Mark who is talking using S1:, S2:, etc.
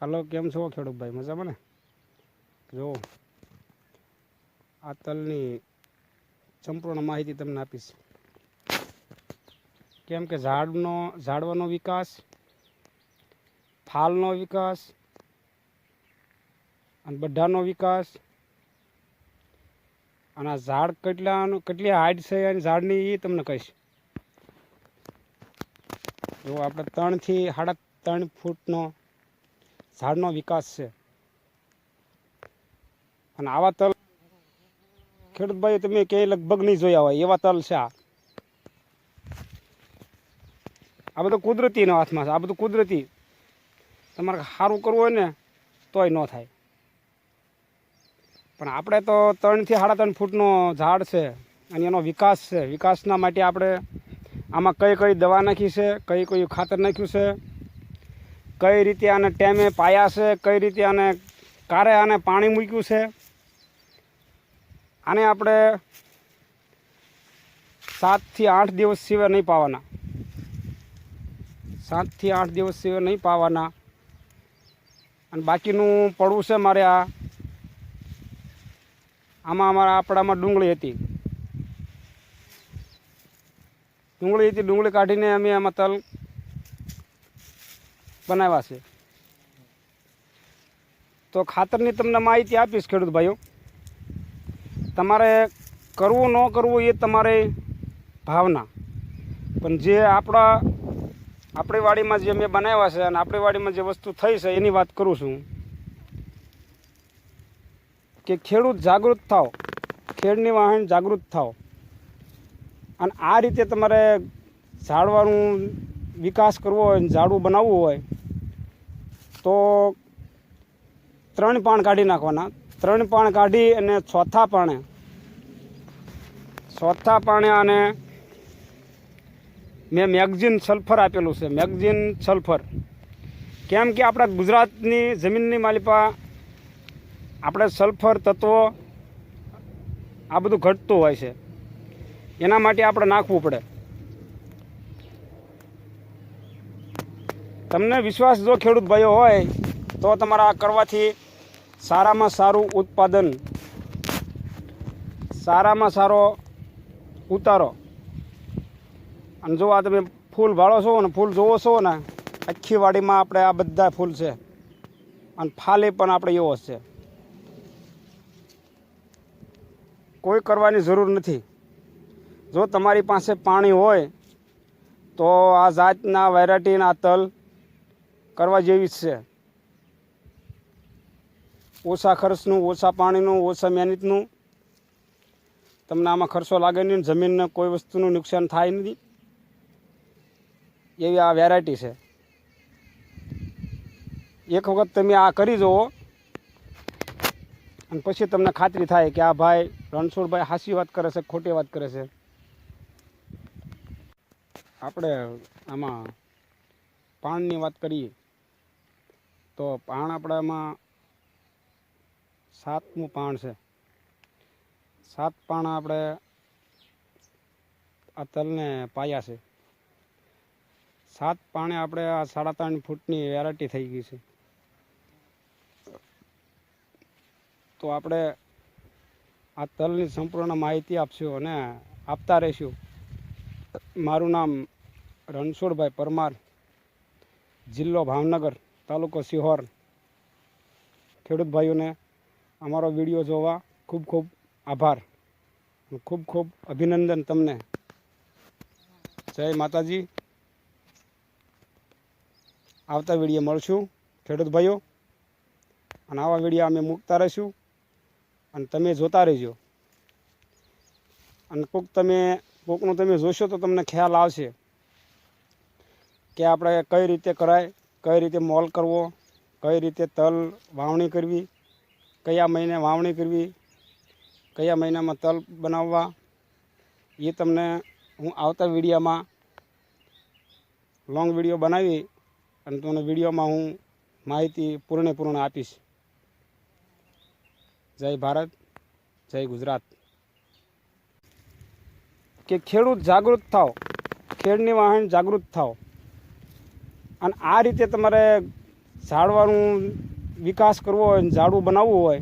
S1: હાલો, કેમ છો ખેડૂત ભાઈ? મજામાં ને? જો આ તલની સંપૂર્ણ માહિતી તમને આપીશ. કેમ કે ઝાડવાનો વિકાસ, ફાલનો વિકાસ અને બધાનો વિકાસ અને આ ઝાડ કેટલી હાઈટ છે અને ઝાડની એ તમને કહીશ. જો આપણે 3 થી 3.5 ફૂટનો ઝાડનો વિકાસ છે. અને આવા તલ ખેડૂત ભાઈ તમે ક્યાંય લગભગ નહીં જોયા હોય એવા તલ છે. આ બધું કુદરતીનો હાથમાં છે. આ બધું કુદરતી. તમારે સારું કરવું હોય ને તોય ન થાય. પણ આપણે તો 3 થી 3.5 ફૂટનો ઝાડ છે અને એનો વિકાસ છે. વિકાસના માટે આપણે આમાં કઈ દવા નાખી છે, કઈ ખાતર નાખ્યું છે, કઈ રીતે આને ટાઈમે પાયા છે, કઈ રીતે આને કારે આને પાણી મૂક્યું છે. આને આપણે 7 થી 8 દિવસ સિવાય નહીં પાવાના. 7 થી 8 દિવસ સિવાય નહીં પાવાના. અને બાકીનું પડવું છે મારે આમાં આપણામાં ડુંગળી હતી. ડુંગળી કાઢીને અમે આમાં તલ બનાવ્યા છે. તો ખાતરની તમને માહિતી આપીશ ખેડૂત ભાઈઓ. તમારે કરવું ન કરવું એ તમારી ભાવના. પણ જે આપણી વાડીમાં જે મેં બનાવ્યા છે અને આપણી વાડીમાં જે વસ્તુ થઈ છે એની વાત કરું છું કે ખેડૂત જાગૃત થાવ, ખેડની વાહન જાગૃત થાવ. અને આ રીતે તમારે ઝાડવાનું વિકાસ કરવો હોય, ઝાડવું બનાવવું હોય તો 3 પાણ કાઢી નાખવાના. 3 પાણ કાઢી અને ચોથા પાણે આને મેં મેગઝીન સલ્ફર આપેલું છે. મેગઝીન સલ્ફર કેમ કે આપણા ગુજરાતની જમીનની માલિપા આપણે સલ્ફર તત્વો આ બધું ઘટતું હોય છે. એના માટે આપણે નાખવું પડે. તમને વિશ્વાસ જો ખેડૂત ભાઈઓ હોય તો તમારા આ કરવાથી સારામાં સારું ઉત્પાદન, સારામાં સારો ઉતારો. અને જો આ તમે ફૂલ વાળો છો ને, ફૂલ જોવો છો ને, આખી વાડીમાં આપણે આ બધા ફૂલ છે અને ફાલે પણ આપણે એવો જ છે. કોઈ કરવાની જરૂર નથી. જો તમારી પાસે પાણી હોય તો આ જાતના વેરાયટીના તલ કરવા જેવી જ છે. ઓછા ખર્ચનું, ઓછા પાણીનું, ઓછા મહેનતનું. તમને આમાં ખર્ચો લાગે નહીં, જમીનને કોઈ વસ્તુનું નુકસાન થાય નથી. એવી આ વેરાયટી છે. એક વખત તમે આ કરી જુઓ અને પછી તમને ખાતરી થાય કે આ ભાઈ રણછોડભાઈ સાચી વાત કરે છે, ખોટી વાત કરે છે. આપણે આમાં પાણની વાત કરીએ તો પાણ આપણામાં 7મું પાણ છે. 7 પાણ આપણે આ તલને પાયા છે. 7 પાણે આપણે આ 3.5 ફૂટની વેરાયટી થઈ ગઈ છે. તો આપણે આ તલની સંપૂર્ણ માહિતી આપશું અને આપતા રહીશું. મારું નામ રણછોડભાઈ પરમાર, જિલ્લો ભાવનગર, તાલુકો સિહોર. ખેડૂત ભાઈઓને અમારો વિડીયો જોવા ખૂબ ખૂબ આભાર, ખૂબ ખૂબ અભિનંદન તમને. જય માતાજી. આવતા વિડીયો મળશું ખેડૂત ભાઈઓ. અને આવા વિડીયો અમે મૂકતા રહીશું અને તમે જોતા રહેજો. અને કોકનું તમે જોશો તો તમને ખ્યાલ આવશે કે આપણે કઈ રીતે કરાય, કઈ રીતે મોલ કરવો, કઈ રીતે તલ વાવણી કરવી, કયા મહિને વાવણી કરવી, કયા મહિનામાં તલ બનાવવા. એ તમને હું આવતા વિડીયોમાં લોંગ વિડીયો બનાવી અને તમને વિડીયોમાં હું માહિતી પૂર્ણ આપીશ. જય ભારત, જય ગુજરાત. કે ખેડૂત જાગૃત થાવ, ખેડની વાહન જાગૃત થાવ. અને આ રીતે તમારે ઝાડવાનું વિકાસ કરવો હોય, ઝાડવું બનાવવું હોય